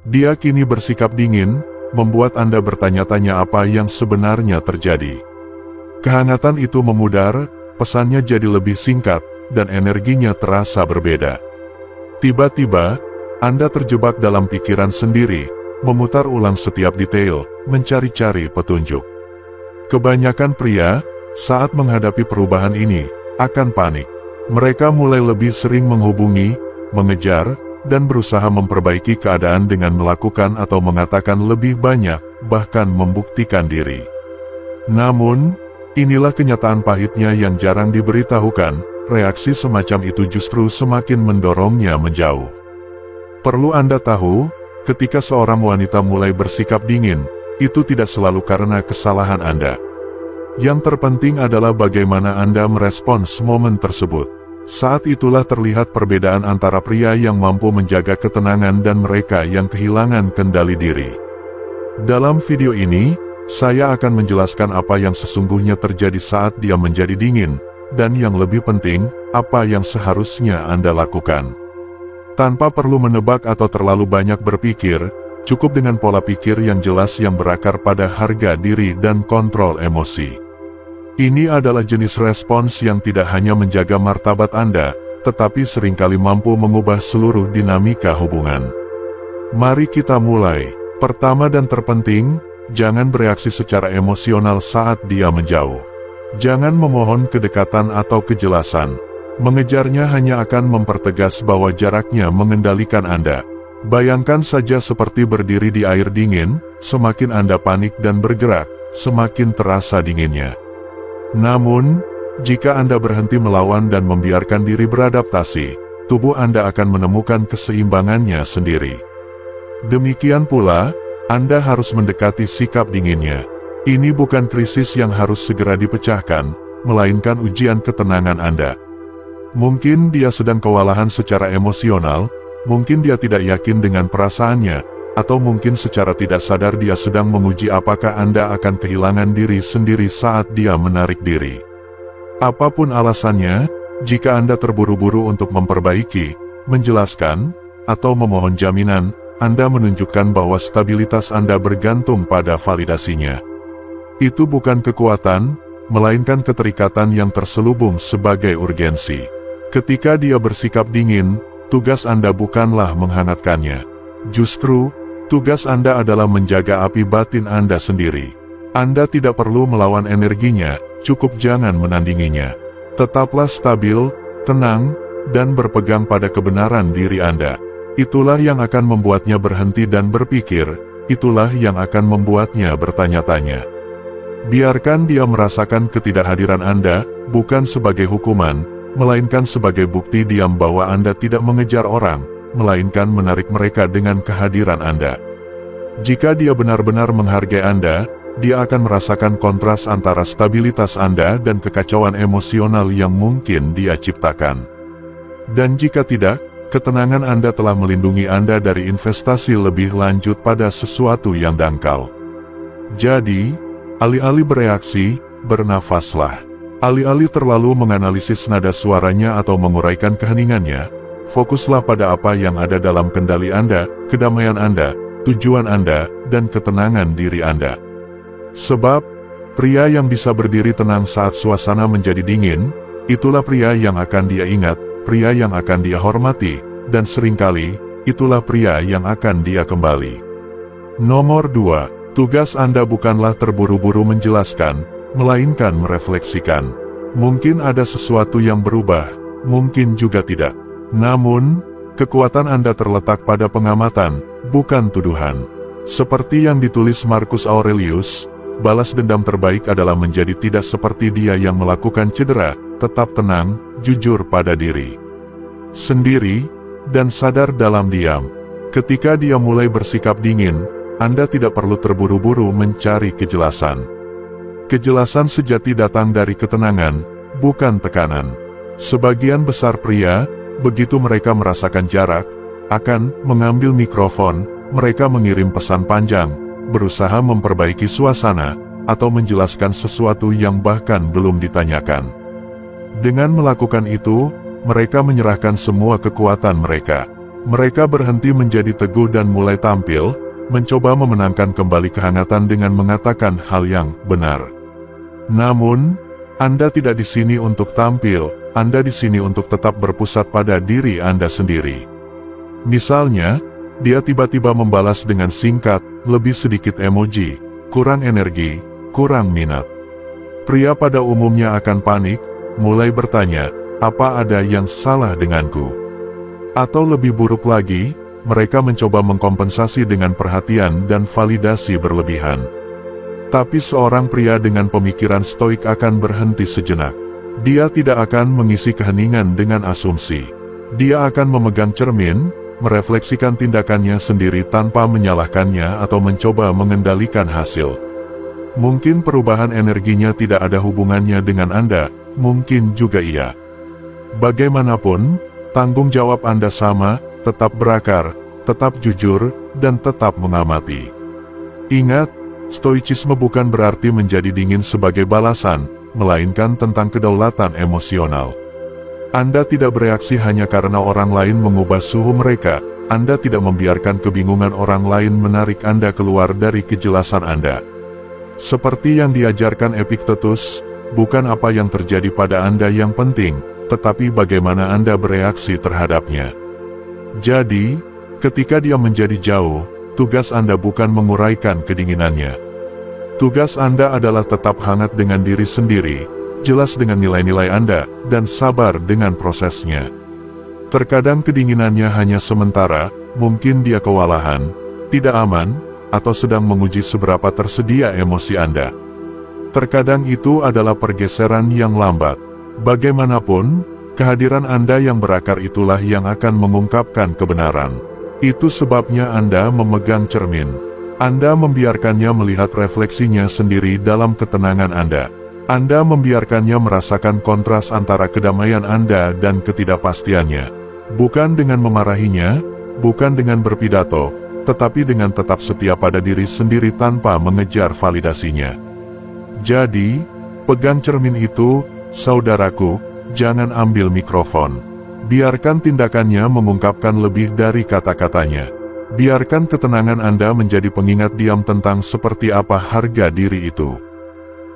Dia kini bersikap dingin, membuat Anda bertanya-tanya apa yang sebenarnya terjadi. Kehangatan itu memudar, pesannya jadi lebih singkat, dan energinya terasa berbeda. Tiba-tiba, Anda terjebak dalam pikiran sendiri, memutar ulang setiap detail, mencari-cari petunjuk. Kebanyakan pria, saat menghadapi perubahan ini, akan panik. Mereka mulai lebih sering menghubungi, mengejar, dan berusaha memperbaiki keadaan dengan melakukan atau mengatakan lebih banyak, bahkan membuktikan diri. Namun, inilah kenyataan pahitnya yang jarang diberitahukan, reaksi semacam itu justru semakin mendorongnya menjauh. Perlu Anda tahu, ketika seorang wanita mulai bersikap dingin, itu tidak selalu karena kesalahan Anda. Yang terpenting adalah bagaimana Anda merespons momen tersebut. Saat itulah terlihat perbedaan antara pria yang mampu menjaga ketenangan dan mereka yang kehilangan kendali diri. Dalam video ini, saya akan menjelaskan apa yang sesungguhnya terjadi saat dia menjadi dingin, dan yang lebih penting, apa yang seharusnya Anda lakukan. Tanpa perlu menebak atau terlalu banyak berpikir, cukup dengan pola pikir yang jelas yang berakar pada harga diri dan kontrol emosi. Ini adalah jenis respons yang tidak hanya menjaga martabat Anda, tetapi seringkali mampu mengubah seluruh dinamika hubungan. Mari kita mulai. Pertama dan terpenting, jangan bereaksi secara emosional saat dia menjauh. Jangan memohon kedekatan atau kejelasan. Mengejarnya hanya akan mempertegas bahwa jaraknya mengendalikan Anda. Bayangkan saja seperti berdiri di air dingin, semakin Anda panik dan bergerak, semakin terasa dinginnya. Namun, jika Anda berhenti melawan dan membiarkan diri beradaptasi, tubuh Anda akan menemukan keseimbangannya sendiri. Demikian pula, Anda harus mendekati sikap dinginnya. Ini bukan krisis yang harus segera dipecahkan, melainkan ujian ketenangan Anda. Mungkin dia sedang kewalahan secara emosional, mungkin dia tidak yakin dengan perasaannya, atau mungkin secara tidak sadar dia sedang menguji apakah Anda akan kehilangan diri sendiri saat dia menarik diri. Apapun alasannya, jika Anda terburu-buru untuk memperbaiki, menjelaskan, atau memohon jaminan, Anda menunjukkan bahwa stabilitas Anda bergantung pada validasinya. Itu bukan kekuatan, melainkan keterikatan yang terselubung sebagai urgensi. Ketika dia bersikap dingin, tugas Anda bukanlah menghangatkannya. Justru, tugas Anda adalah menjaga api batin Anda sendiri. Anda tidak perlu melawan energinya, cukup jangan menandinginya. Tetaplah stabil, tenang, dan berpegang pada kebenaran diri Anda. Itulah yang akan membuatnya berhenti dan berpikir, itulah yang akan membuatnya bertanya-tanya. Biarkan dia merasakan ketidakhadiran Anda, bukan sebagai hukuman, melainkan sebagai bukti diam bahwa Anda tidak mengejar orang, melainkan menarik mereka dengan kehadiran Anda. Jika dia benar-benar menghargai Anda, dia akan merasakan kontras antara stabilitas Anda dan kekacauan emosional yang mungkin dia ciptakan. Dan jika tidak, ketenangan Anda telah melindungi Anda dari investasi lebih lanjut pada sesuatu yang dangkal. Jadi, alih-alih bereaksi, bernafaslah. Alih-alih terlalu menganalisis nada suaranya atau menguraikan keheningannya, fokuslah pada apa yang ada dalam kendali Anda, kedamaian Anda, tujuan Anda, dan ketenangan diri Anda. Sebab, pria yang bisa berdiri tenang saat suasana menjadi dingin, itulah pria yang akan dia ingat, pria yang akan dia hormati, dan seringkali, itulah pria yang akan dia kembali. Nomor 2, tugas Anda bukanlah terburu-buru menjelaskan, melainkan merefleksikan. Mungkin ada sesuatu yang berubah, mungkin juga tidak. Namun, kekuatan Anda terletak pada pengamatan, bukan tuduhan. Seperti yang ditulis Marcus Aurelius, balas dendam terbaik adalah menjadi tidak seperti dia yang melakukan cedera, tetap tenang, jujur pada diri sendiri, dan sadar dalam diam. Ketika dia mulai bersikap dingin, Anda tidak perlu terburu-buru mencari kejelasan. Kejelasan sejati datang dari ketenangan, bukan tekanan. Sebagian besar pria, begitu mereka merasakan jarak, akan mengambil mikrofon, mereka mengirim pesan panjang, berusaha memperbaiki suasana, atau menjelaskan sesuatu yang bahkan belum ditanyakan. Dengan melakukan itu, mereka menyerahkan semua kekuatan mereka. Mereka berhenti menjadi teguh dan mulai tampil, mencoba memenangkan kembali kehangatan dengan mengatakan hal yang benar. Namun, Anda tidak di sini untuk tampil, Anda di sini untuk tetap berpusat pada diri Anda sendiri. Misalnya, dia tiba-tiba membalas dengan singkat, lebih sedikit emoji, kurang energi, kurang minat. Pria pada umumnya akan panik, mulai bertanya, apa ada yang salah denganku? Atau lebih buruk lagi, mereka mencoba mengkompensasi dengan perhatian dan validasi berlebihan. Tapi seorang pria dengan pemikiran stoik akan berhenti sejenak. Dia tidak akan mengisi keheningan dengan asumsi. Dia akan memegang cermin, merefleksikan tindakannya sendiri tanpa menyalahkannya atau mencoba mengendalikan hasil. Mungkin perubahan energinya tidak ada hubungannya dengan Anda, mungkin juga iya. Bagaimanapun, tanggung jawab Anda sama, tetap berakar, tetap jujur, dan tetap mengamati. Ingat, stoicisme bukan berarti menjadi dingin sebagai balasan, melainkan tentang kedaulatan emosional. Anda tidak bereaksi hanya karena orang lain mengubah suhu mereka, Anda tidak membiarkan kebingungan orang lain menarik Anda keluar dari kejelasan Anda. Seperti yang diajarkan Epictetus, bukan apa yang terjadi pada Anda yang penting, tetapi bagaimana Anda bereaksi terhadapnya. Jadi, ketika dia menjadi jauh, tugas Anda bukan menguraikan kedinginannya. Tugas Anda adalah tetap hangat dengan diri sendiri, jelas dengan nilai-nilai Anda, dan sabar dengan prosesnya. Terkadang kedinginannya hanya sementara, mungkin dia kewalahan, tidak aman, atau sedang menguji seberapa tersedia emosi Anda. Terkadang itu adalah pergeseran yang lambat. Bagaimanapun, kehadiran Anda yang berakar itulah yang akan mengungkapkan kebenaran. Itu sebabnya Anda memegang cermin. Anda membiarkannya melihat refleksinya sendiri dalam ketenangan Anda. Anda membiarkannya merasakan kontras antara kedamaian Anda dan ketidakpastiannya. Bukan dengan memarahinya, bukan dengan berpidato, tetapi dengan tetap setia pada diri sendiri tanpa mengejar validasinya. Jadi, pegang cermin itu, saudaraku, jangan ambil mikrofon. Biarkan tindakannya mengungkapkan lebih dari kata-katanya. Biarkan ketenangan Anda menjadi pengingat diam tentang seperti apa harga diri itu.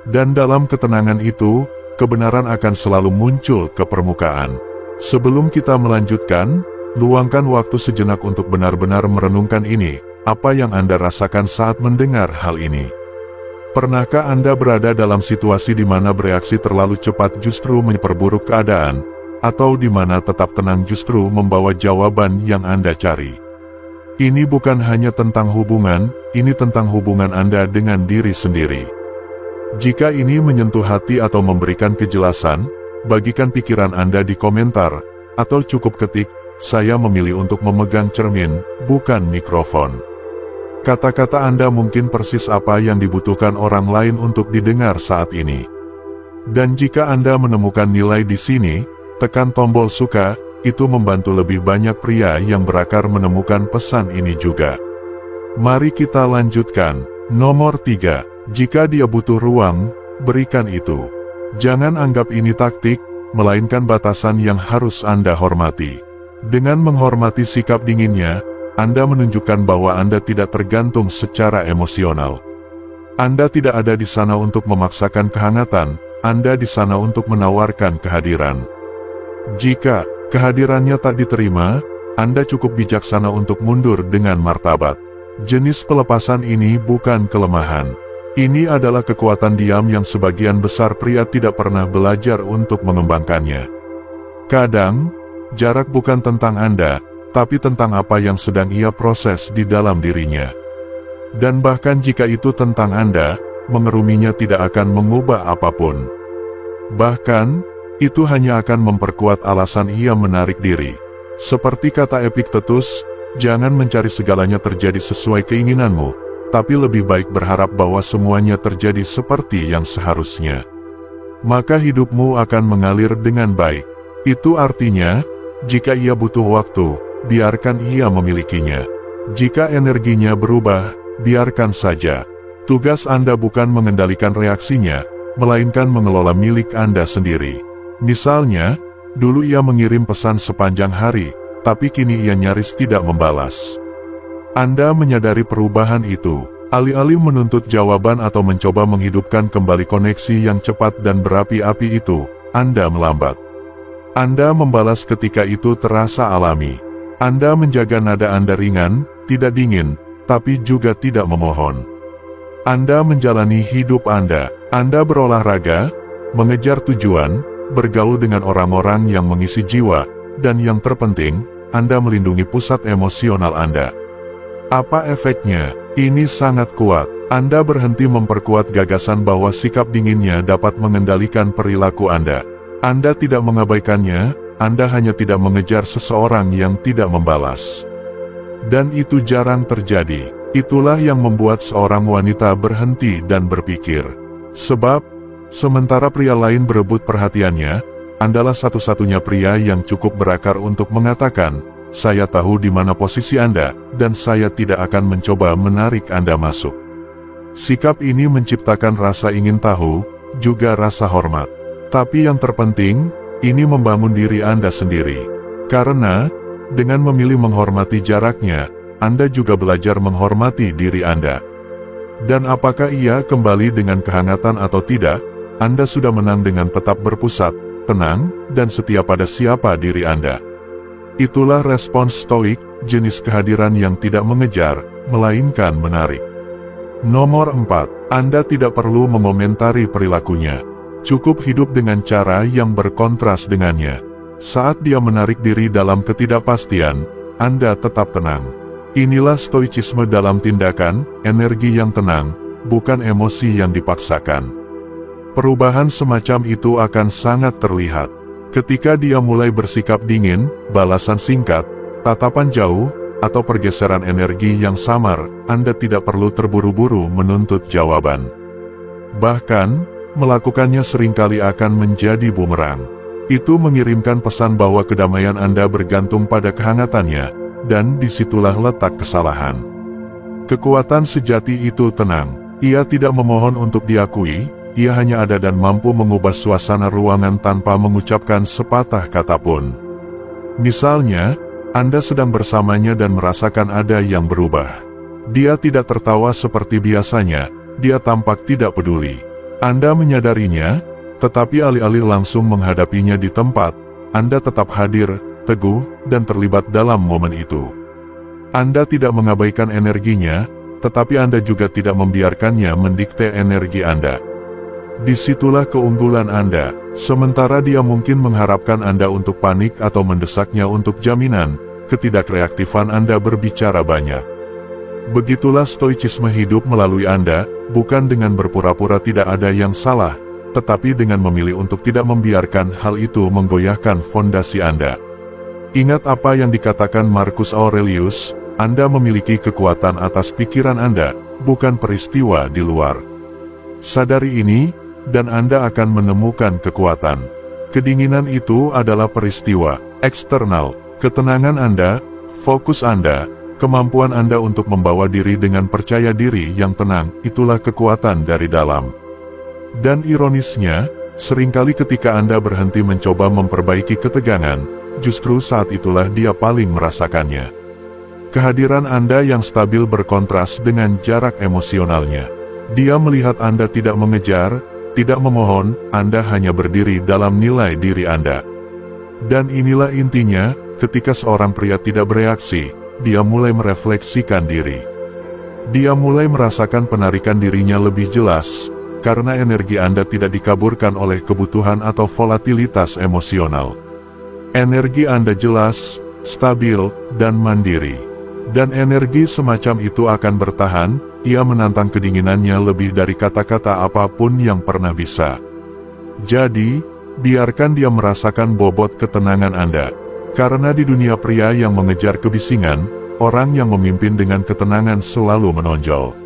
Dan dalam ketenangan itu, kebenaran akan selalu muncul ke permukaan. Sebelum kita melanjutkan, luangkan waktu sejenak untuk benar-benar merenungkan ini, apa yang Anda rasakan saat mendengar hal ini. Pernahkah Anda berada dalam situasi di mana bereaksi terlalu cepat justru memperburuk keadaan, atau di mana tetap tenang justru membawa jawaban yang Anda cari? Ini bukan hanya tentang hubungan, ini tentang hubungan Anda dengan diri sendiri. Jika ini menyentuh hati atau memberikan kejelasan, bagikan pikiran Anda di komentar, atau cukup ketik, saya memilih untuk memegang cermin, bukan mikrofon. Kata-kata Anda mungkin persis apa yang dibutuhkan orang lain untuk didengar saat ini. Dan jika Anda menemukan nilai di sini, tekan tombol suka, itu membantu lebih banyak pria yang berakar menemukan pesan ini juga. Mari kita lanjutkan. Nomor 3. Jika dia butuh ruang, berikan itu. Jangan anggap ini taktik, melainkan batasan yang harus Anda hormati. Dengan menghormati sikap dinginnya, Anda menunjukkan bahwa Anda tidak tergantung secara emosional. Anda tidak ada di sana untuk memaksakan kehangatan, Anda di sana untuk menawarkan kehadiran. Jika kehadirannya tak diterima, Anda cukup bijaksana untuk mundur dengan martabat. Jenis pelepasan ini bukan kelemahan. Ini adalah kekuatan diam yang sebagian besar pria tidak pernah belajar untuk mengembangkannya. Kadang, jarak bukan tentang Anda, tapi tentang apa yang sedang ia proses di dalam dirinya. Dan bahkan jika itu tentang Anda, mengeruminya tidak akan mengubah apapun. Bahkan, itu hanya akan memperkuat alasan ia menarik diri. Seperti kata Epictetus, jangan mencari segalanya terjadi sesuai keinginanmu, tapi lebih baik berharap bahwa semuanya terjadi seperti yang seharusnya. Maka hidupmu akan mengalir dengan baik. Itu artinya, jika ia butuh waktu, biarkan ia memilikinya. Jika energinya berubah, biarkan saja. Tugas Anda bukan mengendalikan reaksinya, melainkan mengelola milik Anda sendiri. Misalnya, dulu ia mengirim pesan sepanjang hari, tapi kini ia nyaris tidak membalas. Anda menyadari perubahan itu. Alih-alih menuntut jawaban atau mencoba menghidupkan kembali koneksi yang cepat dan berapi-api itu, Anda melambat. Anda membalas ketika itu terasa alami. Anda menjaga nada Anda ringan, tidak dingin, tapi juga tidak memohon. Anda menjalani hidup Anda berolahraga, mengejar tujuan, bergaul dengan orang-orang yang mengisi jiwa, dan yang terpenting, Anda melindungi pusat emosional Anda. Apa efeknya? Ini sangat kuat. Anda berhenti memperkuat gagasan bahwa sikap dinginnya dapat mengendalikan perilaku Anda. Anda tidak mengabaikannya, Anda hanya tidak mengejar seseorang yang tidak membalas. Dan itu jarang terjadi. Itulah yang membuat seorang wanita berhenti dan berpikir. Sebab, sementara pria lain berebut perhatiannya, Andalah satu-satunya pria yang cukup berakar untuk mengatakan, "Saya tahu di mana posisi Anda, dan saya tidak akan mencoba menarik Anda masuk." Sikap ini menciptakan rasa ingin tahu, juga rasa hormat. Tapi yang terpenting, ini membangun diri Anda sendiri. Karena, dengan memilih menghormati jaraknya, Anda juga belajar menghormati diri Anda. Dan apakah ia kembali dengan kehangatan atau tidak, Anda sudah menang dengan tetap berpusat, tenang, dan setia pada siapa diri Anda. Itulah respons stoik, jenis kehadiran yang tidak mengejar, melainkan menarik. Nomor 4. Anda tidak perlu mengomentari perilakunya. Cukup hidup dengan cara yang berkontras dengannya. Saat dia menarik diri dalam ketidakpastian, Anda tetap tenang. Inilah stoicisme dalam tindakan, energi yang tenang, bukan emosi yang dipaksakan. Perubahan semacam itu akan sangat terlihat. Ketika dia mulai bersikap dingin, balasan singkat, tatapan jauh, atau pergeseran energi yang samar, Anda tidak perlu terburu-buru menuntut jawaban. Bahkan, melakukannya seringkali akan menjadi bumerang. Itu mengirimkan pesan bahwa kedamaian Anda bergantung pada kehangatannya, dan disitulah letak kesalahan. Kekuatan sejati itu tenang. Ia tidak memohon untuk diakui, ia hanya ada dan mampu mengubah suasana ruangan tanpa mengucapkan sepatah kata pun. Misalnya, Anda sedang bersamanya dan merasakan ada yang berubah. Dia tidak tertawa seperti biasanya, dia tampak tidak peduli. Anda menyadarinya, tetapi alih-alih langsung menghadapinya di tempat, Anda tetap hadir, teguh, dan terlibat dalam momen itu. Anda tidak mengabaikan energinya, tetapi Anda juga tidak membiarkannya mendikte energi Anda. Disitulah keunggulan Anda, sementara dia mungkin mengharapkan Anda untuk panik atau mendesaknya untuk jaminan, ketidakreaktifan Anda berbicara banyak. Begitulah stoicisme hidup melalui Anda, bukan dengan berpura-pura tidak ada yang salah, tetapi dengan memilih untuk tidak membiarkan hal itu menggoyahkan fondasi Anda. Ingat apa yang dikatakan Marcus Aurelius, Anda memiliki kekuatan atas pikiran Anda, bukan peristiwa di luar. Sadari ini, dan Anda akan menemukan kekuatan. Kedinginan itu adalah peristiwa eksternal, ketenangan Anda, fokus Anda, kemampuan Anda untuk membawa diri dengan percaya diri yang tenang, itulah kekuatan dari dalam. Dan ironisnya, seringkali ketika Anda berhenti mencoba memperbaiki ketegangan, justru saat itulah dia paling merasakannya. Kehadiran Anda yang stabil berkontras dengan jarak emosionalnya. Dia melihat Anda tidak mengejar, tidak memohon, Anda hanya berdiri dalam nilai diri Anda. Dan inilah intinya, ketika seorang pria tidak bereaksi, dia mulai merefleksikan diri. Dia mulai merasakan penarikan dirinya lebih jelas, karena energi Anda tidak dikaburkan oleh kebutuhan atau volatilitas emosional. Energi Anda jelas, stabil, dan mandiri. Dan energi semacam itu akan bertahan, ia menantang kedinginannya lebih dari kata-kata apapun yang pernah bisa. Jadi, biarkan dia merasakan bobot ketenangan Anda. Karena di dunia pria yang mengejar kebisingan, orang yang memimpin dengan ketenangan selalu menonjol.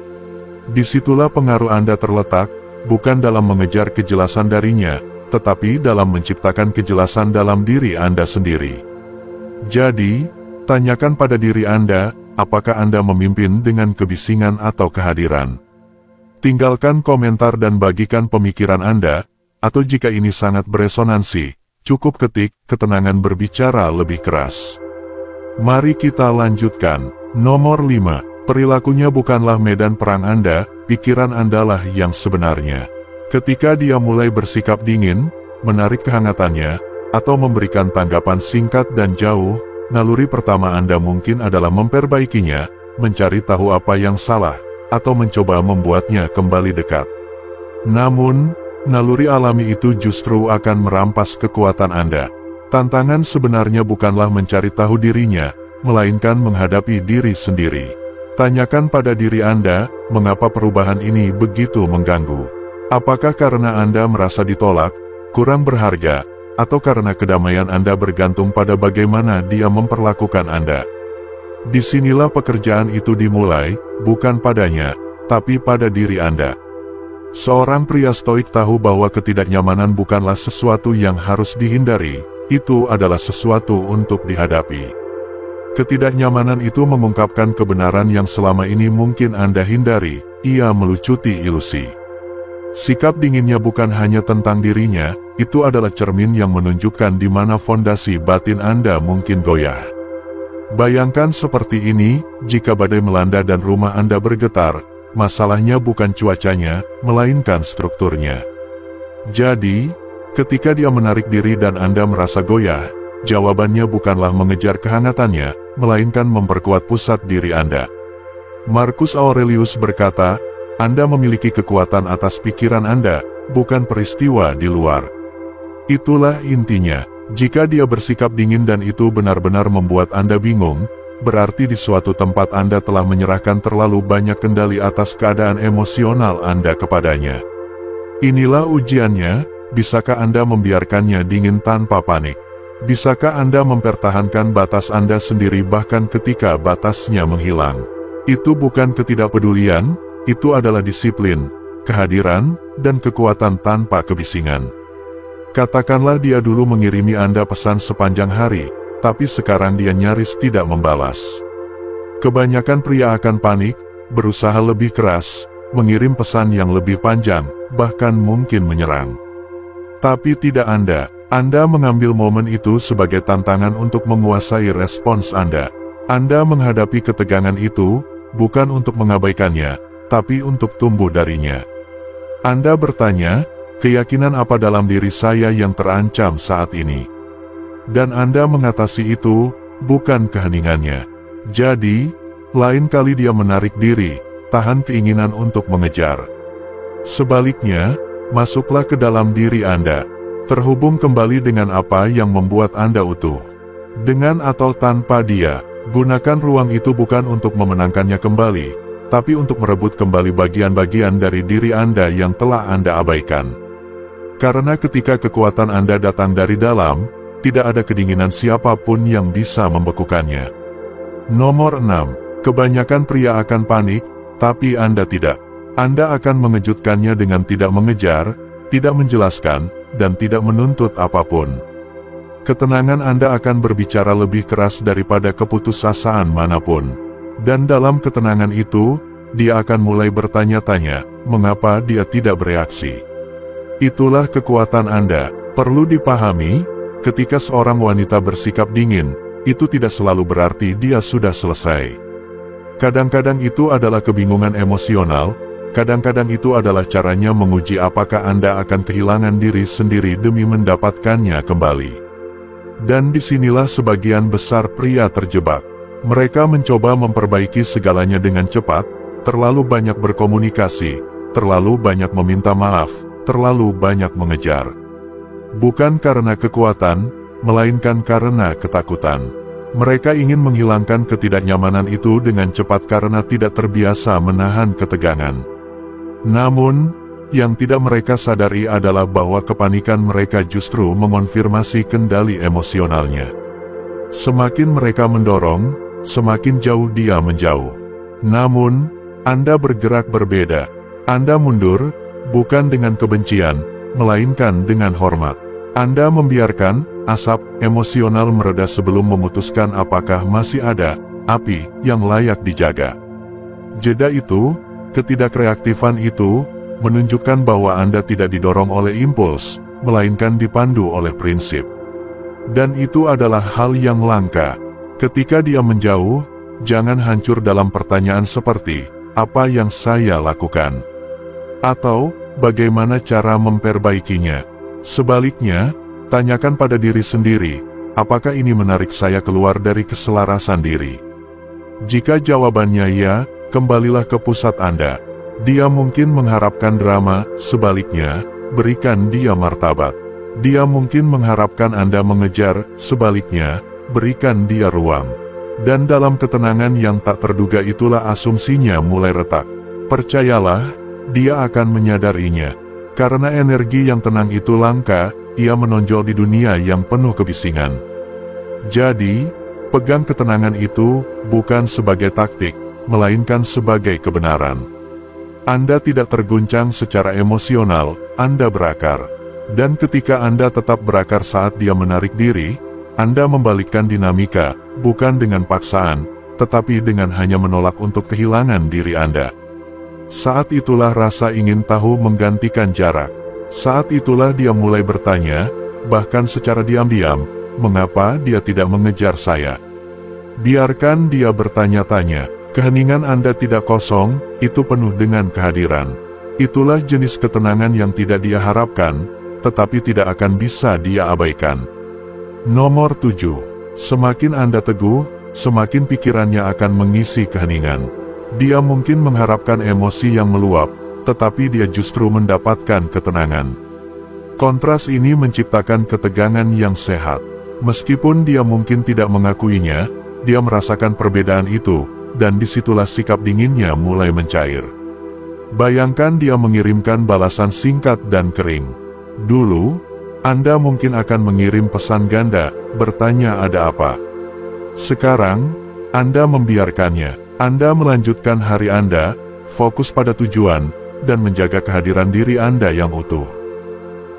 Disitulah pengaruh Anda terletak, bukan dalam mengejar kejelasan darinya, tetapi dalam menciptakan kejelasan dalam diri Anda sendiri. Jadi, tanyakan pada diri Anda, apakah Anda memimpin dengan kebisingan atau kehadiran? Tinggalkan komentar dan bagikan pemikiran Anda, atau jika ini sangat beresonansi, cukup ketik, ketenangan berbicara lebih keras. Mari kita lanjutkan. Nomor 5. Perilakunya bukanlah medan perang Anda, pikiran Anda lah yang sebenarnya. Ketika dia mulai bersikap dingin, menarik kehangatannya, atau memberikan tanggapan singkat dan jauh, naluri pertama Anda mungkin adalah memperbaikinya, mencari tahu apa yang salah, atau mencoba membuatnya kembali dekat. Namun, naluri alami itu justru akan merampas kekuatan Anda. Tantangan sebenarnya bukanlah mencari tahu dirinya, melainkan menghadapi diri sendiri. Tanyakan pada diri Anda, mengapa perubahan ini begitu mengganggu? Apakah karena Anda merasa ditolak, kurang berharga, atau karena kedamaian Anda bergantung pada bagaimana dia memperlakukan Anda? Disinilah pekerjaan itu dimulai, bukan padanya, tapi pada diri Anda. Seorang pria stoik tahu bahwa ketidaknyamanan bukanlah sesuatu yang harus dihindari, itu adalah sesuatu untuk dihadapi. Ketidaknyamanan itu mengungkapkan kebenaran yang selama ini mungkin Anda hindari, ia melucuti ilusi. Sikap dinginnya bukan hanya tentang dirinya, itu adalah cermin yang menunjukkan di mana fondasi batin Anda mungkin goyah. Bayangkan seperti ini, jika badai melanda dan rumah Anda bergetar, masalahnya bukan cuacanya, melainkan strukturnya. Jadi, ketika dia menarik diri dan Anda merasa goyah, jawabannya bukanlah mengejar kehangatannya, melainkan memperkuat pusat diri Anda. Marcus Aurelius berkata, Anda memiliki kekuatan atas pikiran Anda, bukan peristiwa di luar. Itulah intinya. Jika dia bersikap dingin dan itu benar-benar membuat Anda bingung, berarti di suatu tempat Anda telah menyerahkan terlalu banyak kendali atas keadaan emosional Anda kepadanya. Inilah ujiannya, bisakah Anda membiarkannya dingin tanpa panik? Bisakah Anda mempertahankan batas Anda sendiri bahkan ketika batasnya menghilang? Itu bukan ketidakpedulian, itu adalah disiplin, kehadiran, dan kekuatan tanpa kebisingan. Katakanlah dia dulu mengirimi Anda pesan sepanjang hari, tapi sekarang dia nyaris tidak membalas. Kebanyakan pria akan panik, berusaha lebih keras, mengirim pesan yang lebih panjang, bahkan mungkin menyerang. Tapi tidak Anda. Anda mengambil momen itu sebagai tantangan untuk menguasai respons Anda. Anda menghadapi ketegangan itu, bukan untuk mengabaikannya, tapi untuk tumbuh darinya. Anda bertanya, keyakinan apa dalam diri saya yang terancam saat ini? Dan Anda mengatasi itu, bukan keheningannya. Jadi, lain kali dia menarik diri, tahan keinginan untuk mengejar. Sebaliknya, masuklah ke dalam diri Anda. Terhubung kembali dengan apa yang membuat Anda utuh. Dengan atau tanpa dia, gunakan ruang itu bukan untuk memenangkannya kembali, tapi untuk merebut kembali bagian-bagian dari diri Anda yang telah Anda abaikan. Karena ketika kekuatan Anda datang dari dalam, tidak ada kedinginan siapapun yang bisa membekukannya. Nomor 6. Kebanyakan pria akan panik, tapi Anda tidak. Anda akan mengejutkannya dengan tidak mengejar, tidak menjelaskan, dan tidak menuntut apapun. Ketenangan Anda akan berbicara lebih keras daripada keputusasaan manapun. Dan dalam ketenangan itu, dia akan mulai bertanya-tanya, mengapa dia tidak bereaksi. Itulah kekuatan Anda. Perlu dipahami, ketika seorang wanita bersikap dingin, itu tidak selalu berarti dia sudah selesai. Kadang-kadang itu adalah kebingungan emosional, kadang-kadang itu adalah caranya menguji apakah Anda akan kehilangan diri sendiri demi mendapatkannya kembali. Dan disinilah sebagian besar pria terjebak. Mereka mencoba memperbaiki segalanya dengan cepat, terlalu banyak berkomunikasi, terlalu banyak meminta maaf, terlalu banyak mengejar. Bukan karena kekuatan, melainkan karena ketakutan. Mereka ingin menghilangkan ketidaknyamanan itu dengan cepat karena tidak terbiasa menahan ketegangan. Namun, yang tidak mereka sadari adalah bahwa kepanikan mereka justru mengonfirmasi kendali emosionalnya. Semakin mereka mendorong, semakin jauh dia menjauh. Namun, Anda bergerak berbeda. Anda mundur, bukan dengan kebencian, melainkan dengan hormat. Anda membiarkan asap emosional mereda sebelum memutuskan apakah masih ada api yang layak dijaga. Jeda itu, ketidakreaktifan itu, menunjukkan bahwa Anda tidak didorong oleh impuls, melainkan dipandu oleh prinsip. Dan itu adalah hal yang langka. Ketika dia menjauh, jangan hancur dalam pertanyaan seperti, apa yang saya lakukan? Atau, bagaimana cara memperbaikinya? Sebaliknya, tanyakan pada diri sendiri, apakah ini menarik saya keluar dari keselarasan diri? Jika jawabannya ya, kembalilah ke pusat Anda. Dia mungkin mengharapkan drama, sebaliknya, berikan dia martabat. Dia mungkin mengharapkan Anda mengejar, sebaliknya, berikan dia ruang. Dan dalam ketenangan yang tak terduga itulah asumsinya mulai retak. Percayalah, dia akan menyadarinya. Karena energi yang tenang itu langka, ia menonjol di dunia yang penuh kebisingan. Jadi, pegang ketenangan itu, bukan sebagai taktik, melainkan sebagai kebenaran. Anda tidak terguncang secara emosional, Anda berakar. Dan ketika Anda tetap berakar saat dia menarik diri, Anda membalikkan dinamika, bukan dengan paksaan, tetapi dengan hanya menolak untuk kehilangan diri Anda. Saat itulah rasa ingin tahu menggantikan jarak. Saat itulah dia mulai bertanya, bahkan secara diam-diam, mengapa dia tidak mengejar saya? Biarkan dia bertanya-tanya. Keheningan Anda tidak kosong, itu penuh dengan kehadiran. Itulah jenis ketenangan yang tidak dia harapkan, tetapi tidak akan bisa dia abaikan. Nomor 7. Semakin Anda teguh, semakin pikirannya akan mengisi keheningan. Dia mungkin mengharapkan emosi yang meluap, tetapi dia justru mendapatkan ketenangan. Kontras ini menciptakan ketegangan yang sehat. Meskipun dia mungkin tidak mengakuinya, dia merasakan perbedaan itu, dan disitulah sikap dinginnya mulai mencair. Bayangkan dia mengirimkan balasan singkat dan kering. Dulu, Anda mungkin akan mengirim pesan ganda, bertanya ada apa. Sekarang, Anda membiarkannya. Anda melanjutkan hari Anda, fokus pada tujuan, dan menjaga kehadiran diri Anda yang utuh.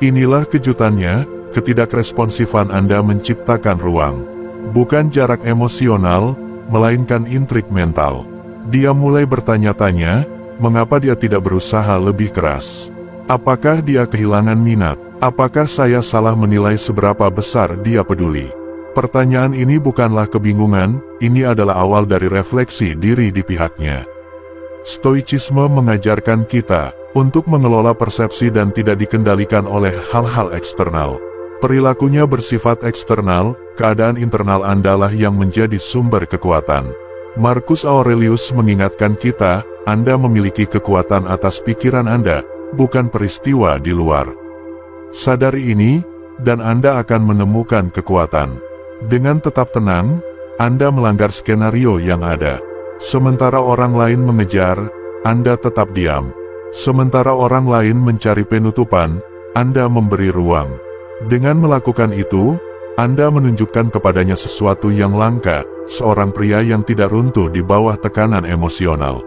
Inilah kejutannya, ketidakresponsifan Anda menciptakan ruang. Bukan jarak emosional, melainkan intrik mental. Dia mulai bertanya-tanya, mengapa dia tidak berusaha lebih keras? Apakah dia kehilangan minat? Apakah saya salah menilai seberapa besar dia peduli? Pertanyaan ini bukanlah kebingungan, ini adalah awal dari refleksi diri di pihaknya. Stoicisme mengajarkan kita untuk mengelola persepsi dan tidak dikendalikan oleh hal-hal eksternal. Perilakunya bersifat eksternal, keadaan internal Andalah yang menjadi sumber kekuatan. Marcus Aurelius mengingatkan kita, Anda memiliki kekuatan atas pikiran Anda, bukan peristiwa di luar. Sadari ini, dan Anda akan menemukan kekuatan. Dengan tetap tenang, Anda melanggar skenario yang ada. Sementara orang lain mengejar, Anda tetap diam. Sementara orang lain mencari penutupan, Anda memberi ruang. Dengan melakukan itu, Anda menunjukkan kepadanya sesuatu yang langka, seorang pria yang tidak runtuh di bawah tekanan emosional.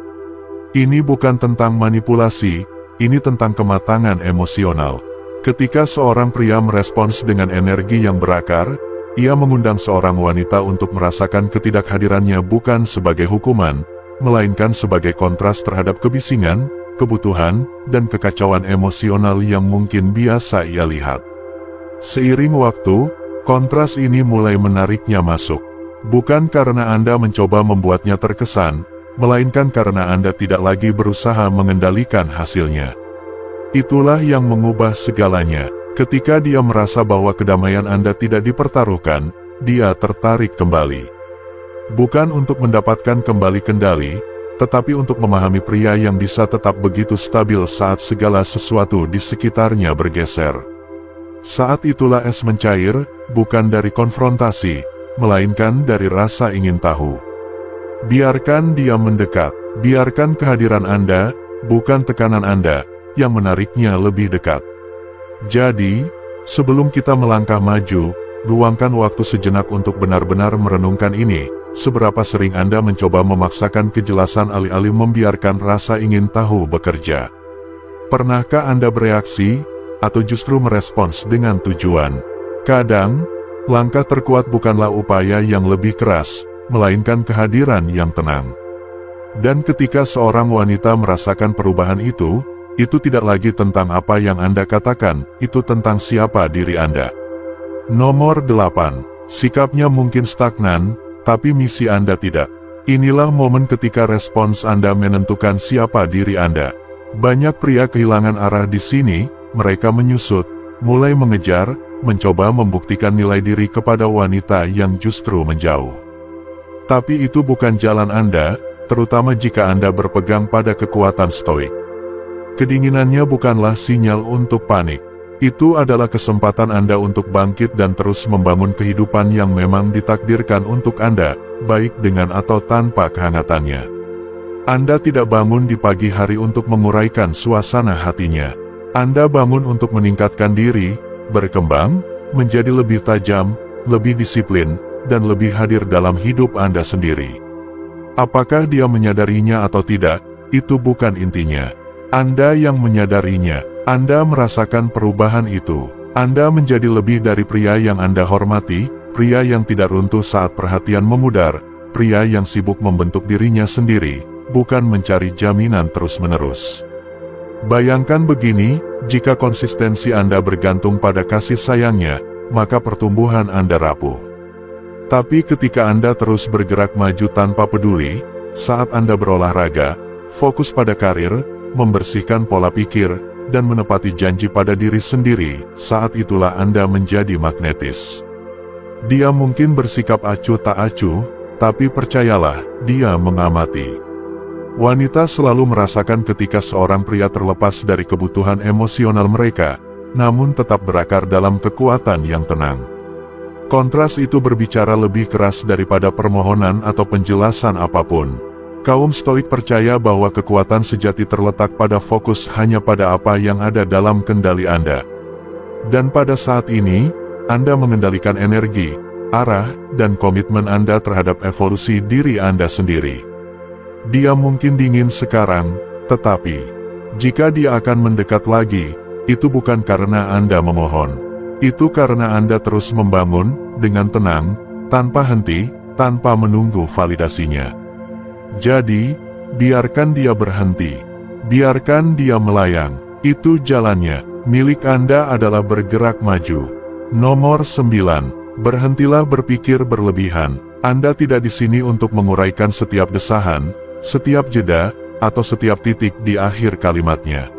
Ini bukan tentang manipulasi, ini tentang kematangan emosional. Ketika seorang pria merespons dengan energi yang berakar, ia mengundang seorang wanita untuk merasakan ketidakhadirannya bukan sebagai hukuman, melainkan sebagai kontras terhadap kebisingan, kebutuhan, dan kekacauan emosional yang mungkin biasa ia lihat. Seiring waktu, kontras ini mulai menariknya masuk. Bukan karena Anda mencoba membuatnya terkesan, melainkan karena Anda tidak lagi berusaha mengendalikan hasilnya. Itulah yang mengubah segalanya. Ketika dia merasa bahwa kedamaian Anda tidak dipertaruhkan, dia tertarik kembali. Bukan untuk mendapatkan kembali kendali, tetapi untuk memahami pria yang bisa tetap begitu stabil saat segala sesuatu di sekitarnya bergeser. Saat itulah es mencair, bukan dari konfrontasi, melainkan dari rasa ingin tahu. Biarkan dia mendekat, biarkan kehadiran Anda, bukan tekanan Anda, yang menariknya lebih dekat. Jadi, sebelum kita melangkah maju, luangkan waktu sejenak untuk benar-benar merenungkan ini. Seberapa sering Anda mencoba memaksakan kejelasan alih-alih membiarkan rasa ingin tahu bekerja? Pernahkah Anda bereaksi, atau justru merespons dengan tujuan? Kadang, langkah terkuat bukanlah upaya yang lebih keras, melainkan kehadiran yang tenang. Dan ketika seorang wanita merasakan perubahan itu tidak lagi tentang apa yang Anda katakan, itu tentang siapa diri Anda. Nomor 8. Sikapnya mungkin stagnan, tapi misi Anda tidak. Inilah momen ketika respons Anda menentukan siapa diri Anda. Banyak pria kehilangan arah di sini, mereka menyusut, mulai mengejar, mencoba membuktikan nilai diri kepada wanita yang justru menjauh. Tapi itu bukan jalan Anda, terutama jika Anda berpegang pada kekuatan stoik. Kedinginannya bukanlah sinyal untuk panik. Itu adalah kesempatan Anda untuk bangkit dan terus membangun kehidupan yang memang ditakdirkan untuk Anda, baik dengan atau tanpa kehangatannya. Anda tidak bangun di pagi hari untuk menguraikan suasana hatinya. Anda bangun untuk meningkatkan diri, berkembang, menjadi lebih tajam, lebih disiplin, dan lebih hadir dalam hidup Anda sendiri. Apakah dia menyadarinya atau tidak, itu bukan intinya. Anda yang menyadarinya, Anda merasakan perubahan itu. Anda menjadi lebih dari pria yang Anda hormati, pria yang tidak runtuh saat perhatian memudar, pria yang sibuk membentuk dirinya sendiri, bukan mencari jaminan terus-menerus. Bayangkan begini, jika konsistensi Anda bergantung pada kasih sayangnya, maka pertumbuhan Anda rapuh. Tapi ketika Anda terus bergerak maju tanpa peduli, saat Anda berolahraga, fokus pada karir, membersihkan pola pikir, dan menepati janji pada diri sendiri, saat itulah Anda menjadi magnetis. Dia mungkin bersikap acuh tak acuh, tapi percayalah, dia mengamati. Wanita selalu merasakan ketika seorang pria terlepas dari kebutuhan emosional mereka, namun tetap berakar dalam kekuatan yang tenang. Kontras itu berbicara lebih keras daripada permohonan atau penjelasan apapun. Kaum stoik percaya bahwa kekuatan sejati terletak pada fokus hanya pada apa yang ada dalam kendali Anda. Dan pada saat ini, Anda mengendalikan energi, arah, dan komitmen Anda terhadap evolusi diri Anda sendiri. Dia mungkin dingin sekarang, tetapi jika dia akan mendekat lagi, itu bukan karena Anda memohon. Itu karena Anda terus membangun, dengan tenang, tanpa henti, tanpa menunggu validasinya. Jadi, biarkan dia berhenti. Biarkan dia melayang. Itu jalannya. Milik Anda adalah bergerak maju. Nomor 9. Berhentilah berpikir berlebihan. Anda tidak di sini untuk menguraikan setiap desahan, setiap jeda, atau setiap titik di akhir kalimatnya.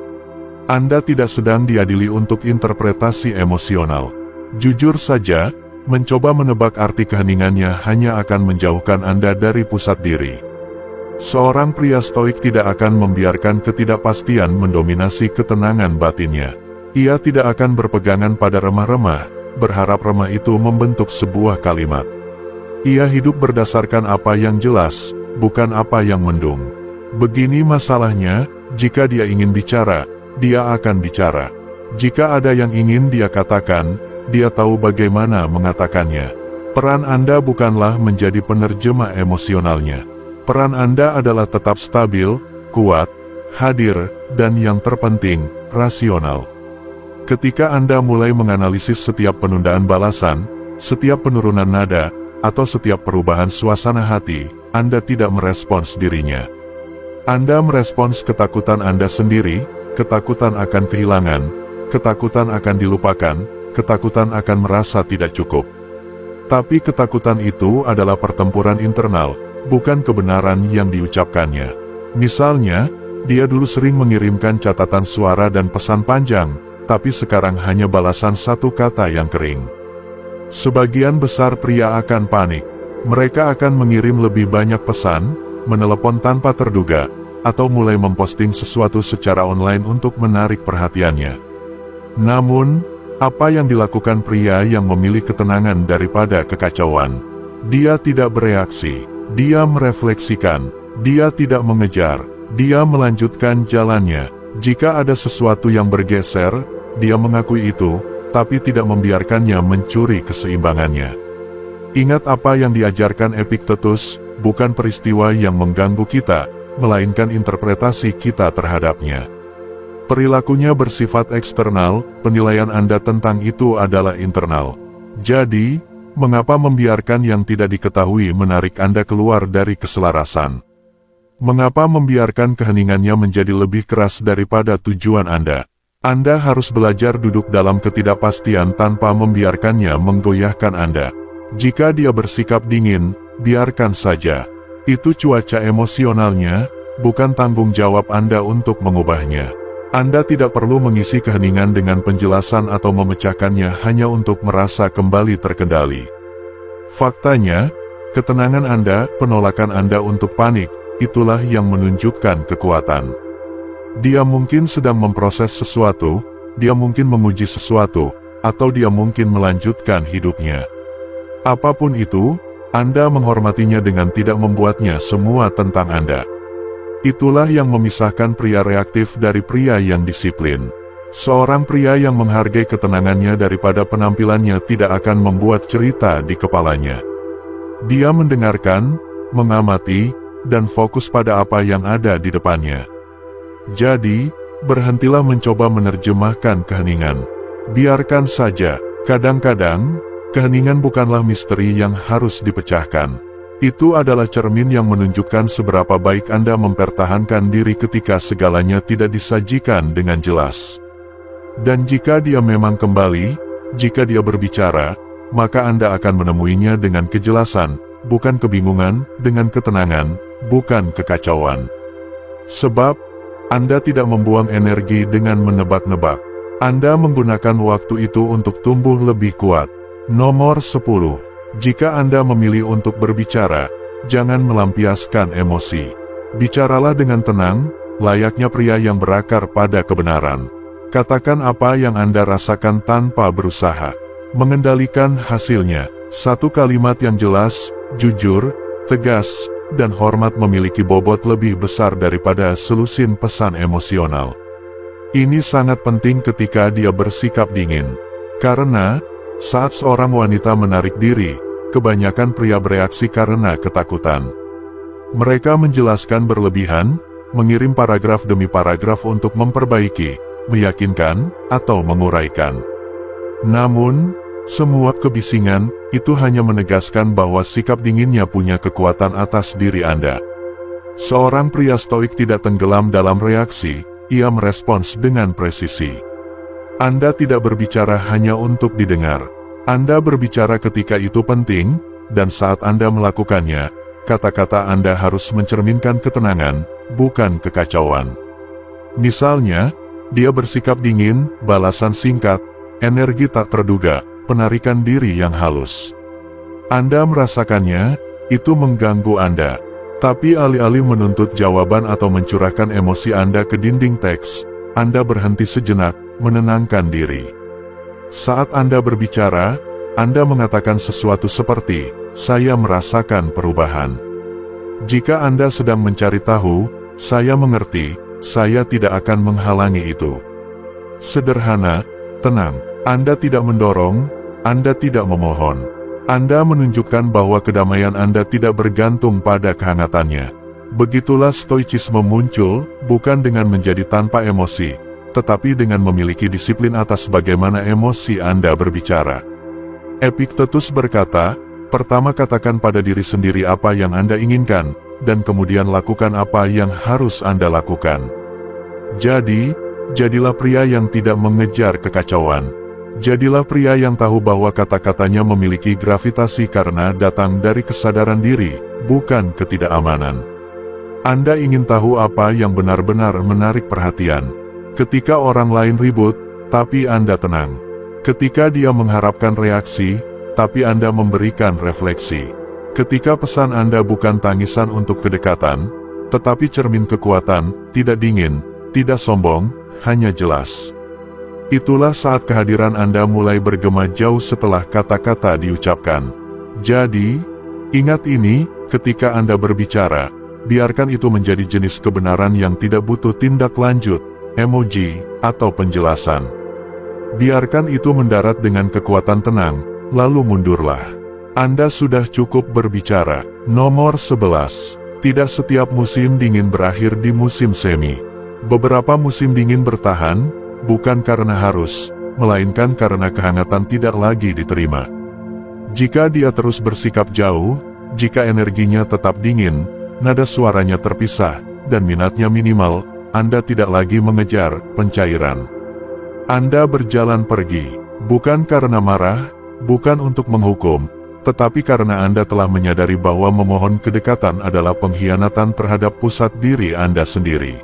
Anda tidak sedang diadili untuk interpretasi emosional. Jujur saja, mencoba menebak arti keheningannya hanya akan menjauhkan Anda dari pusat diri. Seorang pria stoik tidak akan membiarkan ketidakpastian mendominasi ketenangan batinnya. Ia tidak akan berpegangan pada remah-remah, berharap remah itu membentuk sebuah kalimat. Ia hidup berdasarkan apa yang jelas, bukan apa yang mendung. Begini masalahnya, jika dia ingin bicara, dia akan bicara. Jika ada yang ingin dia katakan, dia tahu bagaimana mengatakannya. Peran Anda bukanlah menjadi penerjemah emosionalnya. Peran Anda adalah tetap stabil, kuat, hadir, dan yang terpenting, rasional. Ketika Anda mulai menganalisis setiap penundaan balasan, setiap penurunan nada, atau setiap perubahan suasana hati, Anda tidak merespons dirinya. Anda merespons ketakutan Anda sendiri, ketakutan akan kehilangan, ketakutan akan dilupakan, ketakutan akan merasa tidak cukup. Tapi ketakutan itu adalah pertempuran internal, bukan kebenaran yang diucapkannya. Misalnya, dia dulu sering mengirimkan catatan suara dan pesan panjang, tapi sekarang hanya balasan satu kata yang kering. Sebagian besar pria akan panik. Mereka akan mengirim lebih banyak pesan, menelepon tanpa terduga, atau mulai memposting sesuatu secara online untuk menarik perhatiannya. Namun, apa yang dilakukan pria yang memilih ketenangan daripada kekacauan? Dia tidak bereaksi. Dia merefleksikan, dia tidak mengejar, dia melanjutkan jalannya. Jika ada sesuatu yang bergeser, dia mengakui itu, tapi tidak membiarkannya mencuri keseimbangannya. Ingat apa yang diajarkan Epictetus, bukan peristiwa yang mengganggu kita, melainkan interpretasi kita terhadapnya. Perilakunya bersifat eksternal, penilaian Anda tentang itu adalah internal. Jadi, mengapa membiarkan yang tidak diketahui menarik Anda keluar dari keselarasan? Mengapa membiarkan keheningannya menjadi lebih keras daripada tujuan Anda? Anda harus belajar duduk dalam ketidakpastian tanpa membiarkannya menggoyahkan Anda. Jika dia bersikap dingin, biarkan saja. Itu cuaca emosionalnya, bukan tanggung jawab Anda untuk mengubahnya. Anda tidak perlu mengisi keheningan dengan penjelasan atau memecahkannya hanya untuk merasa kembali terkendali. Faktanya, ketenangan Anda, penolakan Anda untuk panik, itulah yang menunjukkan kekuatan. Dia mungkin sedang memproses sesuatu, dia mungkin menguji sesuatu, atau dia mungkin melanjutkan hidupnya. Apapun itu, Anda menghormatinya dengan tidak membuatnya semua tentang Anda. Itulah yang memisahkan pria reaktif dari pria yang disiplin. Seorang pria yang menghargai ketenangannya daripada penampilannya tidak akan membuat cerita di kepalanya. Dia mendengarkan, mengamati, dan fokus pada apa yang ada di depannya. Jadi, berhentilah mencoba menerjemahkan keheningan. Biarkan saja, kadang-kadang, keheningan bukanlah misteri yang harus dipecahkan. Itu adalah cermin yang menunjukkan seberapa baik Anda mempertahankan diri ketika segalanya tidak disajikan dengan jelas. Dan jika dia memang kembali, jika dia berbicara, maka Anda akan menemuinya dengan kejelasan, bukan kebingungan, dengan ketenangan, bukan kekacauan. Sebab, Anda tidak membuang energi dengan menebak-nebak. Anda menggunakan waktu itu untuk tumbuh lebih kuat. Nomor 10. Jika Anda memilih untuk berbicara, jangan melampiaskan emosi. Bicaralah dengan tenang, layaknya pria yang berakar pada kebenaran. Katakan apa yang Anda rasakan tanpa berusaha mengendalikan hasilnya. Satu kalimat yang jelas, jujur, tegas, dan hormat memiliki bobot lebih besar daripada selusin pesan emosional. Ini sangat penting ketika dia bersikap dingin. Karena, saat seorang wanita menarik diri, kebanyakan pria bereaksi karena ketakutan. Mereka menjelaskan berlebihan, mengirim paragraf demi paragraf untuk memperbaiki, meyakinkan, atau menguraikan. Namun, semua kebisingan itu hanya menegaskan bahwa sikap dinginnya punya kekuatan atas diri Anda. Seorang pria stoik tidak tenggelam dalam reaksi, ia merespons dengan presisi. Anda tidak berbicara hanya untuk didengar. Anda berbicara ketika itu penting, dan saat Anda melakukannya, kata-kata Anda harus mencerminkan ketenangan, bukan kekacauan. Misalnya, dia bersikap dingin, balasan singkat, energi tak terduga, penarikan diri yang halus. Anda merasakannya, itu mengganggu Anda. Tapi alih-alih menuntut jawaban atau mencurahkan emosi Anda ke dinding teks, Anda berhenti sejenak, menenangkan diri. Saat Anda berbicara, Anda mengatakan sesuatu seperti, "Saya merasakan perubahan." Jika Anda sedang mencari tahu, "Saya mengerti, saya tidak akan menghalangi itu." Sederhana, tenang. Anda tidak mendorong, Anda tidak memohon. Anda menunjukkan bahwa kedamaian Anda tidak bergantung pada kehangatannya. Begitulah stoicisme muncul, bukan dengan menjadi tanpa emosi, tetapi dengan memiliki disiplin atas bagaimana emosi Anda berbicara. Epictetus berkata, pertama katakan pada diri sendiri apa yang Anda inginkan, dan kemudian lakukan apa yang harus Anda lakukan. Jadi, jadilah pria yang tidak mengejar kekacauan. Jadilah pria yang tahu bahwa kata-katanya memiliki gravitasi karena datang dari kesadaran diri, bukan ketidakamanan. Anda ingin tahu apa yang benar-benar menarik perhatian. Ketika orang lain ribut, tapi Anda tenang. Ketika dia mengharapkan reaksi, tapi Anda memberikan refleksi. Ketika pesan Anda bukan tangisan untuk kedekatan, tetapi cermin kekuatan, tidak dingin, tidak sombong, hanya jelas. Itulah saat kehadiran Anda mulai bergema jauh setelah kata-kata diucapkan. Jadi, ingat ini, ketika Anda berbicara, biarkan itu menjadi jenis kebenaran yang tidak butuh tindak lanjut, emoji, atau penjelasan. Biarkan itu mendarat dengan kekuatan tenang, lalu mundurlah. Anda sudah cukup berbicara. Nomor 11. Tidak setiap musim dingin berakhir di musim semi. Beberapa musim dingin bertahan, bukan karena harus, melainkan karena kehangatan tidak lagi diterima. Jika dia terus bersikap jauh, jika energinya tetap dingin, nada suaranya terpisah, dan minatnya minimal, Anda tidak lagi mengejar pencairan. Anda berjalan pergi, bukan karena marah, bukan untuk menghukum, tetapi karena Anda telah menyadari bahwa memohon kedekatan adalah pengkhianatan terhadap pusat diri Anda sendiri.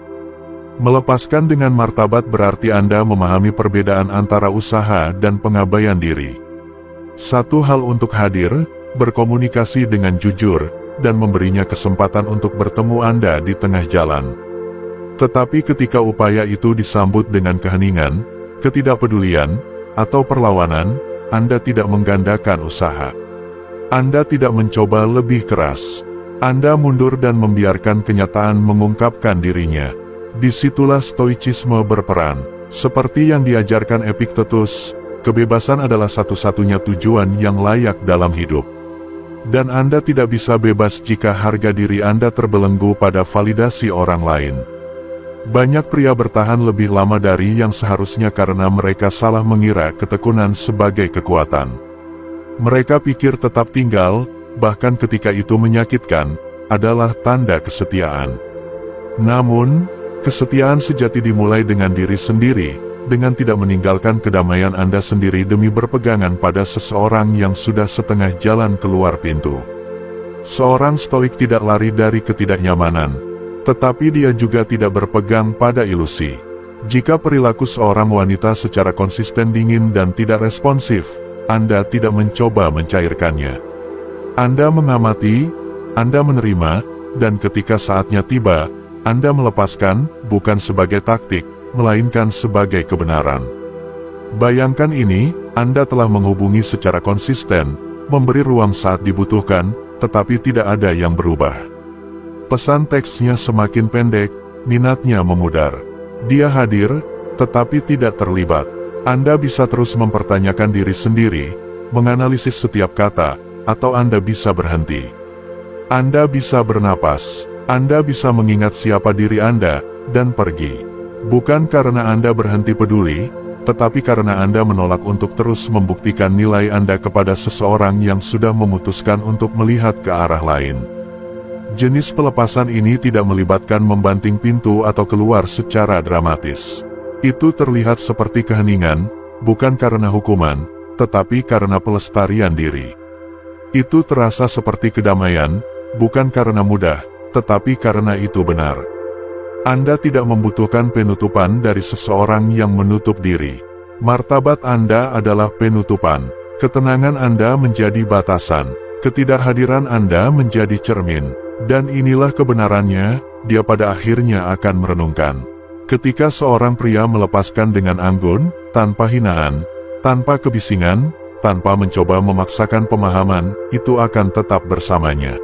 Melepaskan dengan martabat berarti Anda memahami perbedaan antara usaha dan pengabaian diri. Satu hal untuk hadir, berkomunikasi dengan jujur, dan memberinya kesempatan untuk bertemu Anda di tengah jalan. Tetapi ketika upaya itu disambut dengan keheningan, ketidakpedulian, atau perlawanan, Anda tidak menggandakan usaha. Anda tidak mencoba lebih keras. Anda mundur dan membiarkan kenyataan mengungkapkan dirinya. Disitulah stoicisme berperan. Seperti yang diajarkan Epictetus, kebebasan adalah satu-satunya tujuan yang layak dalam hidup. Dan Anda tidak bisa bebas jika harga diri Anda terbelenggu pada validasi orang lain. Banyak pria bertahan lebih lama dari yang seharusnya karena mereka salah mengira ketekunan sebagai kekuatan. Mereka pikir tetap tinggal, bahkan ketika itu menyakitkan, adalah tanda kesetiaan. Namun, kesetiaan sejati dimulai dengan diri sendiri, dengan tidak meninggalkan kedamaian Anda sendiri demi berpegangan pada seseorang yang sudah setengah jalan keluar pintu. Seorang stoik tidak lari dari ketidaknyamanan, tetapi dia juga tidak berpegang pada ilusi. Jika perilaku seorang wanita secara konsisten dingin dan tidak responsif, Anda tidak mencoba mencairkannya. Anda mengamati, Anda menerima, dan ketika saatnya tiba, Anda melepaskan, bukan sebagai taktik, melainkan sebagai kebenaran. Bayangkan ini, Anda telah menghubungi secara konsisten, memberi ruang saat dibutuhkan, tetapi tidak ada yang berubah. Pesan teksnya semakin pendek, minatnya memudar. Dia hadir, tetapi tidak terlibat. Anda bisa terus mempertanyakan diri sendiri, menganalisis setiap kata, atau Anda bisa berhenti. Anda bisa bernapas. Anda bisa mengingat siapa diri Anda, dan pergi. Bukan karena Anda berhenti peduli, tetapi karena Anda menolak untuk terus membuktikan nilai Anda kepada seseorang yang sudah memutuskan untuk melihat ke arah lain. Jenis pelepasan ini tidak melibatkan membanting pintu atau keluar secara dramatis. Itu terlihat seperti keheningan, bukan karena hukuman, tetapi karena pelestarian diri. Itu terasa seperti kedamaian, bukan karena mudah, tetapi karena itu benar. Anda tidak membutuhkan penutupan dari seseorang yang menutup diri. Martabat Anda adalah penutupan. Ketenangan Anda menjadi batasan. Ketidakhadiran Anda menjadi cermin. Dan inilah kebenarannya, dia pada akhirnya akan merenungkan. Ketika seorang pria melepaskan dengan anggun, tanpa hinaan, tanpa kebisingan, tanpa mencoba memaksakan pemahaman, itu akan tetap bersamanya.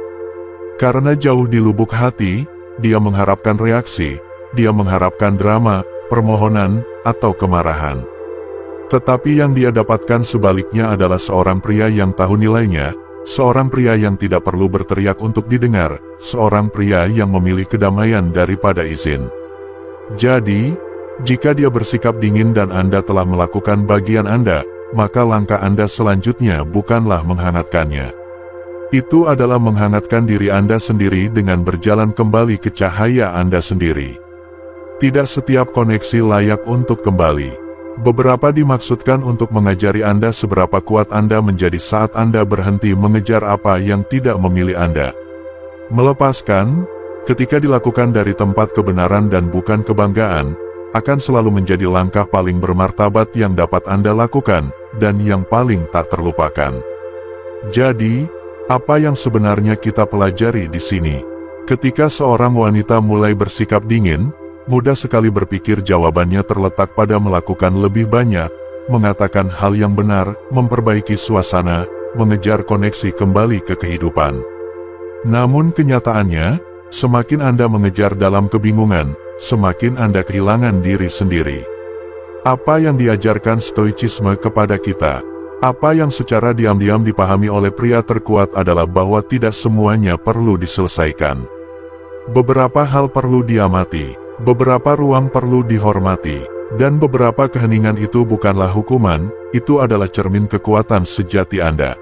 Karena jauh di lubuk hati, dia mengharapkan reaksi, dia mengharapkan drama, permohonan, atau kemarahan. Tetapi yang dia dapatkan sebaliknya adalah seorang pria yang tahu nilainya, seorang pria yang tidak perlu berteriak untuk didengar, seorang pria yang memilih kedamaian daripada izin. Jadi, jika dia bersikap dingin dan Anda telah melakukan bagian Anda, maka langkah Anda selanjutnya bukanlah menghangatkannya. Itu adalah menghangatkan diri Anda sendiri dengan berjalan kembali ke cahaya Anda sendiri. Tidak setiap koneksi layak untuk kembali. Beberapa dimaksudkan untuk mengajari Anda seberapa kuat Anda menjadi saat Anda berhenti mengejar apa yang tidak memilih Anda. Melepaskan, ketika dilakukan dari tempat kebenaran dan bukan kebanggaan, akan selalu menjadi langkah paling bermartabat yang dapat Anda lakukan, dan yang paling tak terlupakan. Jadi, apa yang sebenarnya kita pelajari di sini? Ketika seorang wanita mulai bersikap dingin, mudah sekali berpikir jawabannya terletak pada melakukan lebih banyak, mengatakan hal yang benar, memperbaiki suasana, mengejar koneksi kembali ke kehidupan. Namun kenyataannya, semakin Anda mengejar dalam kebingungan, semakin Anda kehilangan diri sendiri. Apa yang diajarkan stoicisme kepada kita? Apa yang secara diam-diam dipahami oleh pria terkuat adalah bahwa tidak semuanya perlu diselesaikan. Beberapa hal perlu diamati, beberapa ruang perlu dihormati, dan beberapa keheningan itu bukanlah hukuman, itu adalah cermin kekuatan sejati Anda.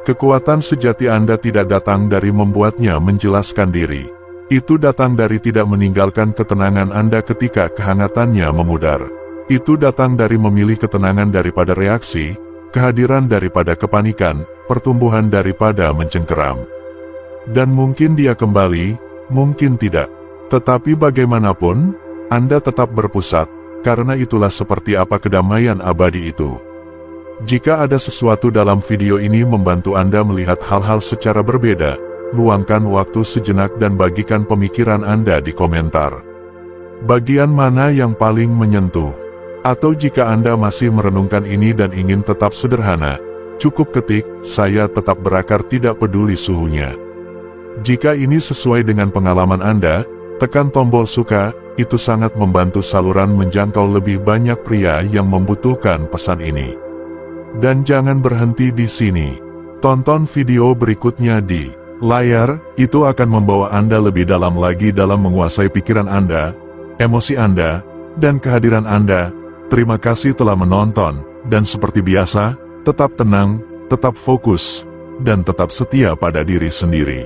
Kekuatan sejati Anda tidak datang dari membuatnya menjelaskan diri. Itu datang dari tidak meninggalkan ketenangan Anda ketika kehangatannya memudar. Itu datang dari memilih ketenangan daripada reaksi, kehadiran daripada kepanikan, pertumbuhan daripada mencengkeram. Dan mungkin dia kembali, mungkin tidak. Tetapi bagaimanapun, Anda tetap berpusat, karena itulah seperti apa kedamaian abadi itu. Jika ada sesuatu dalam video ini membantu Anda melihat hal-hal secara berbeda, luangkan waktu sejenak dan bagikan pemikiran Anda di komentar. Bagian mana yang paling menyentuh? Atau jika Anda masih merenungkan ini dan ingin tetap sederhana, cukup ketik, "Saya tetap berakar tidak peduli suhunya." Jika ini sesuai dengan pengalaman Anda, tekan tombol suka, itu sangat membantu saluran menjangkau lebih banyak pria yang membutuhkan pesan ini. Dan jangan berhenti di sini. Tonton video berikutnya di layar, itu akan membawa Anda lebih dalam lagi dalam menguasai pikiran Anda, emosi Anda, dan kehadiran Anda. Terima kasih telah menonton, dan seperti biasa, tetap tenang, tetap fokus, dan tetap setia pada diri sendiri.